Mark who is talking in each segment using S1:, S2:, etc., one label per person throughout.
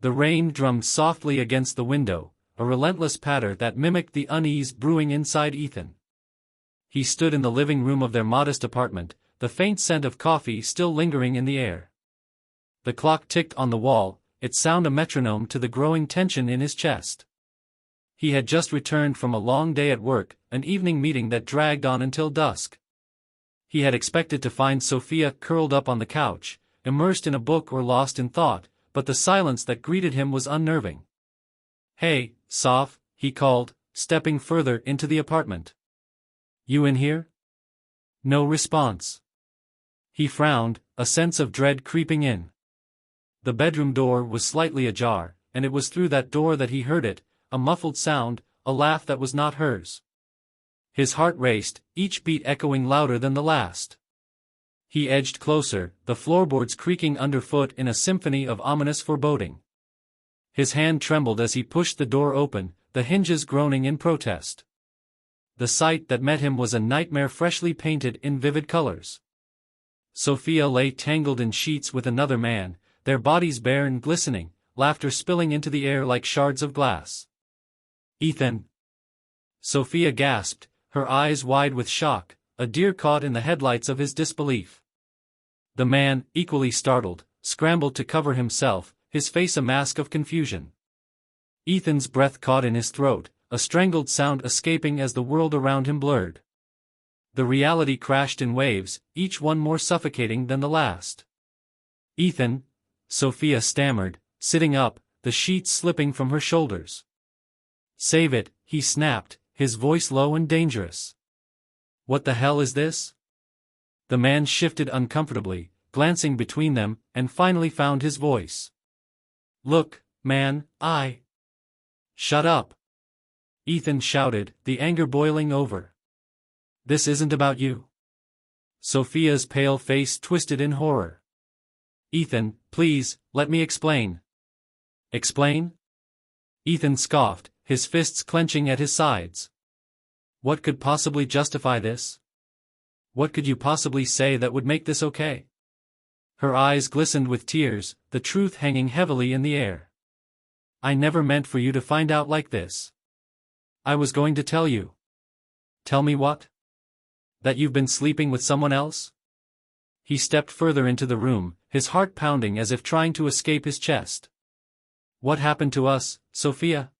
S1: The rain drummed softly against the window, a relentless patter that mimicked the unease brewing inside Ethan. He stood in the living room of their modest apartment, the faint scent of coffee still lingering in the air. The clock ticked on the wall, its sound a metronome to the growing tension in his chest. He had just returned from a long day at work, an evening meeting that dragged on until dusk. He had expected to find Sophia curled up on the couch, immersed in a book or lost in thought, but the silence that greeted him was unnerving. "Hey, Soph," he called, stepping further into the apartment. "You in here?" No response. He frowned, a sense of dread creeping in. The bedroom door was slightly ajar, and it was through that door that he heard it, a muffled sound, a laugh that was not hers. His heart raced, each beat echoing louder than the last. He edged closer, the floorboards creaking underfoot in a symphony of ominous foreboding. His hand trembled as he pushed the door open, the hinges groaning in protest. The sight that met him was a nightmare freshly painted in vivid colors. Sophia lay tangled in sheets with another man, their bodies bare and glistening, laughter spilling into the air like shards of glass. "Ethan!" Sophia gasped, her eyes wide with shock, a deer caught in the headlights of his disbelief. The man, equally startled, scrambled to cover himself, his face a mask of confusion. Ethan's breath caught in his throat, a strangled sound escaping as the world around him blurred. The reality crashed in waves, each one more suffocating than the last. "Ethan," Sophia stammered, sitting up, the sheets slipping from her shoulders. "Save it," he snapped, his voice low and dangerous. "What the hell is this?" The man shifted uncomfortably, glancing between them, and finally found his voice. "Look, man, Shut up!" Ethan shouted, the anger boiling over. "This isn't about you." Sophia's pale face twisted in horror. "Ethan, please, let me explain." "Explain?" Ethan scoffed, his fists clenching at his sides. "What could possibly justify this? What could you possibly say that would make this okay?" Her eyes glistened with tears, the truth hanging heavily in the air. "I never meant for you to find out like this. I was going to tell you." "Tell me what?" "That you've been sleeping with someone else?" He stepped further into the room, his heart pounding as if trying to escape his chest. "What happened to us, Sophia?"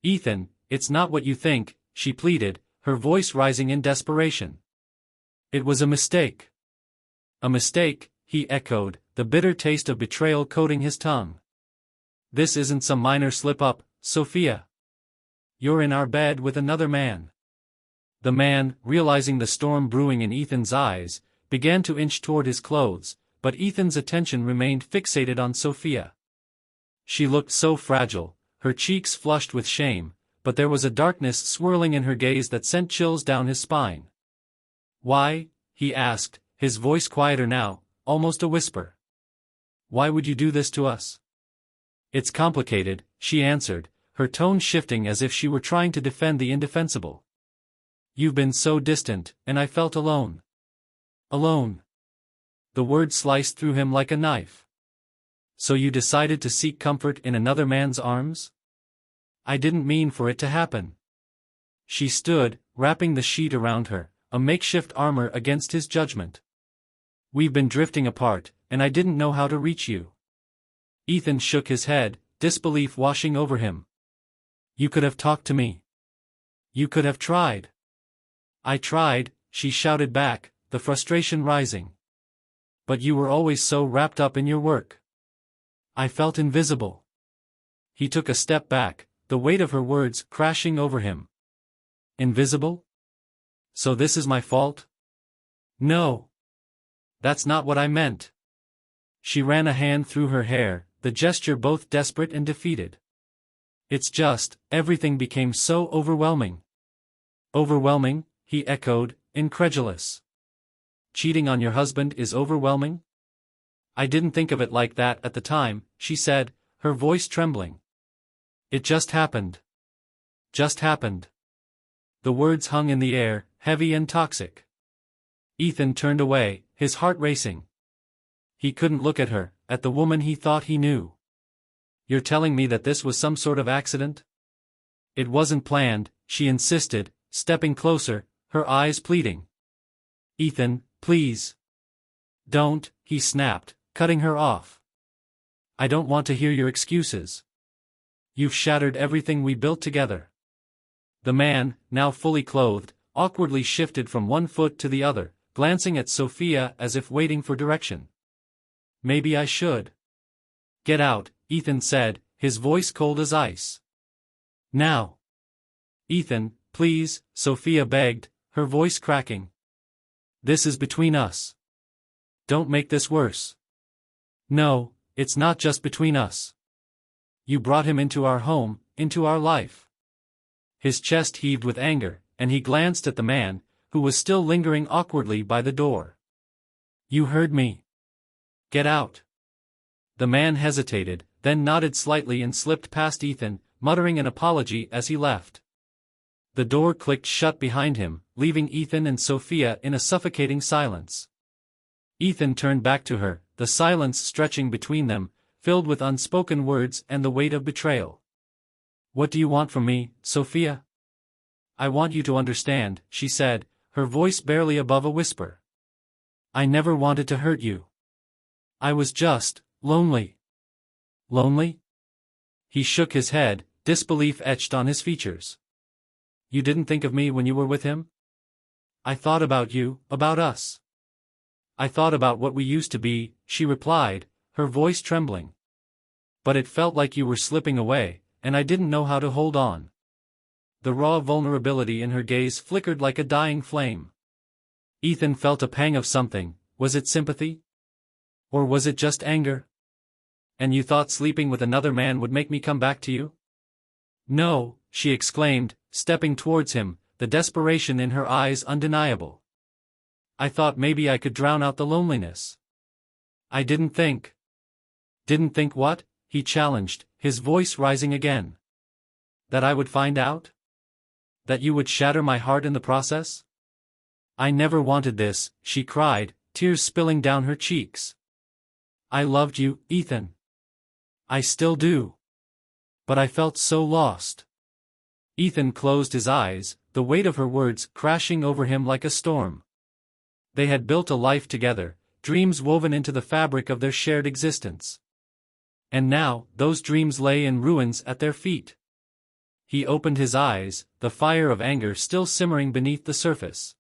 S1: "Ethan, it's not what you think," she pleaded, her voice rising in desperation. "It was a mistake." "A mistake," he echoed, the bitter taste of betrayal coating his tongue. "This isn't some minor slip-up, Sophia. You're in our bed with another man." The man, realizing the storm brewing in Ethan's eyes, began to inch toward his clothes, but Ethan's attention remained fixated on Sophia. She looked so fragile, her cheeks flushed with shame, but there was a darkness swirling in her gaze that sent chills down his spine. "Why?" he asked, his voice quieter now, almost a whisper. "Why would you do this to us?" "It's complicated," she answered, her tone shifting as if she were trying to defend the indefensible. "You've been so distant, and I felt alone." "Alone?" The word sliced through him like a knife. "So you decided to seek comfort in another man's arms?" "I didn't mean for it to happen." She stood, wrapping the sheet around her, a makeshift armor against his judgment. "We've been drifting apart, and I didn't know how to reach you." Ethan shook his head, disbelief washing over him. "You could have talked to me. You could have tried." "I tried," she shouted back, the frustration rising. "But you were always so wrapped up in your work. I felt invisible." He took a step back, the weight of her words crashing over him. "Invisible? So this is my fault?" "No. That's not what I meant." She ran a hand through her hair, the gesture both desperate and defeated. "It's just, everything became so overwhelming." "Overwhelming?" he echoed, incredulous. "Cheating on your husband is overwhelming?" "I didn't think of it like that at the time," she said, her voice trembling. "It just happened. Just happened." The words hung in the air, heavy and toxic. Ethan turned away, his heart racing. He couldn't look at her, at the woman he thought he knew. You're telling me that this was some sort of accident? It wasn't planned, she insisted, stepping closer, her eyes pleading. Ethan, please. Don't, he snapped, cutting her off. I don't want to hear your excuses. You've shattered everything we built together. The man, now fully clothed, awkwardly shifted from one foot to the other, glancing at Sophia as if waiting for direction. Maybe I should. Get out, Ethan said, his voice cold as ice. Now. Ethan, please, Sophia begged, her voice cracking. This is between us. Don't make this worse. No, it's not just between us. You brought him into our home, into our life. His chest heaved with anger, and he glanced at the man, who was still lingering awkwardly by the door. You heard me. Get out. The man hesitated, then nodded slightly and slipped past Ethan, muttering an apology as he left. The door clicked shut behind him, leaving Ethan and Sophia in a suffocating silence. Ethan turned back to her, the silence stretching between them, filled with unspoken words and the weight of betrayal. What do you want from me, Sophia? I want you to understand, she said, her voice barely above a whisper. I never wanted to hurt you. I was just lonely. Lonely? He shook his head, disbelief etched on his features. You didn't think of me when you were with him? I thought about you, about us. I thought about what we used to be, she replied, her voice trembling. But it felt like you were slipping away, and I didn't know how to hold on. The raw vulnerability in her gaze flickered like a dying flame. Ethan felt a pang of something. Was it sympathy? Or was it just anger? And you thought sleeping with another man would make me come back to you? No, she exclaimed, stepping towards him, the desperation in her eyes undeniable. I thought maybe I could drown out the loneliness. I didn't think. Didn't think what? He challenged, his voice rising again. That I would find out? That you would shatter my heart in the process? I never wanted this, she cried, tears spilling down her cheeks. I loved you, Ethan. I still do. But I felt so lost. Ethan closed his eyes, the weight of her words crashing over him like a storm. They had built a life together, dreams woven into the fabric of their shared existence. And now, those dreams lay in ruins at their feet. He opened his eyes, the fire of anger still simmering beneath the surface.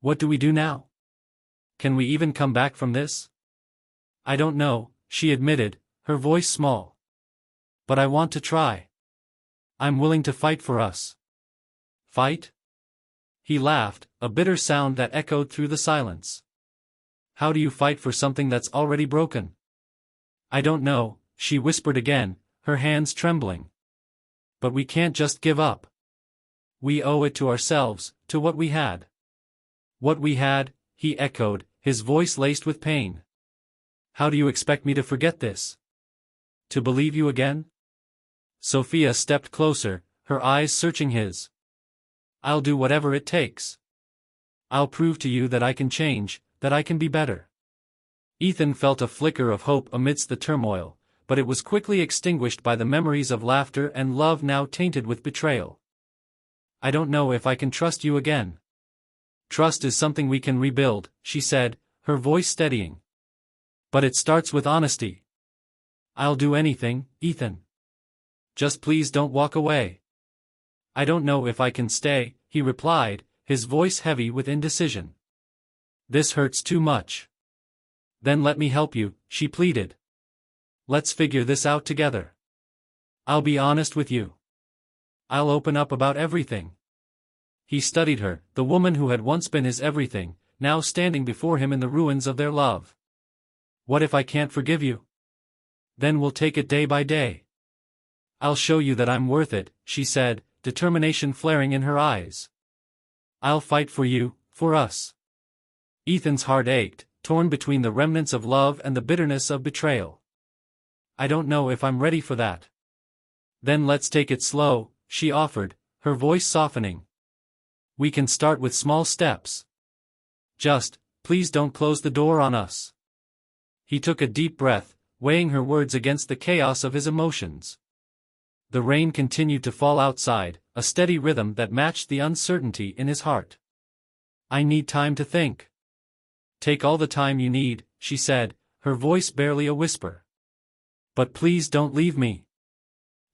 S1: What do we do now? Can we even come back from this? I don't know, she admitted, her voice small. But I want to try. I'm willing to fight for us. Fight? He laughed, a bitter sound that echoed through the silence. How do you fight for something that's already broken? I don't know, she whispered again, her hands trembling. But we can't just give up. We owe it to ourselves, to what we had. What we had, he echoed, his voice laced with pain. How do you expect me to forget this? To believe you again? Sophia stepped closer, her eyes searching his. I'll do whatever it takes. I'll prove to you that I can change, that I can be better. Ethan felt a flicker of hope amidst the turmoil, but it was quickly extinguished by the memories of laughter and love now tainted with betrayal. I don't know if I can trust you again. Trust is something we can rebuild, she said, her voice steadying. But it starts with honesty. I'll do anything, Ethan. Just please don't walk away. I don't know if I can stay, he replied, his voice heavy with indecision. This hurts too much. Then let me help you, she pleaded. Let's figure this out together. I'll be honest with you. I'll open up about everything. He studied her, the woman who had once been his everything, now standing before him in the ruins of their love. What if I can't forgive you? Then we'll take it day by day. I'll show you that I'm worth it, she said, determination flaring in her eyes. I'll fight for you, for us. Ethan's heart ached, torn between the remnants of love and the bitterness of betrayal. I don't know if I'm ready for that. Then let's take it slow, she offered, her voice softening. We can start with small steps. Just, please don't close the door on us. He took a deep breath, weighing her words against the chaos of his emotions. The rain continued to fall outside, a steady rhythm that matched the uncertainty in his heart. "I need time to think." "Take all the time you need," she said, her voice barely a whisper. "But please don't leave me."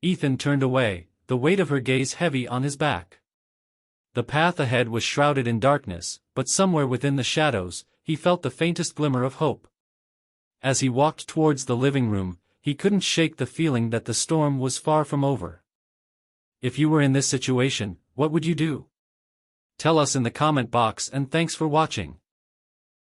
S1: Ethan turned away, the weight of her gaze heavy on his back. The path ahead was shrouded in darkness, but somewhere within the shadows, he felt the faintest glimmer of hope. As he walked towards the living room, he couldn't shake the feeling that the storm was far from over. If you were in this situation, what would you do? Tell us in the comment box, and thanks for watching.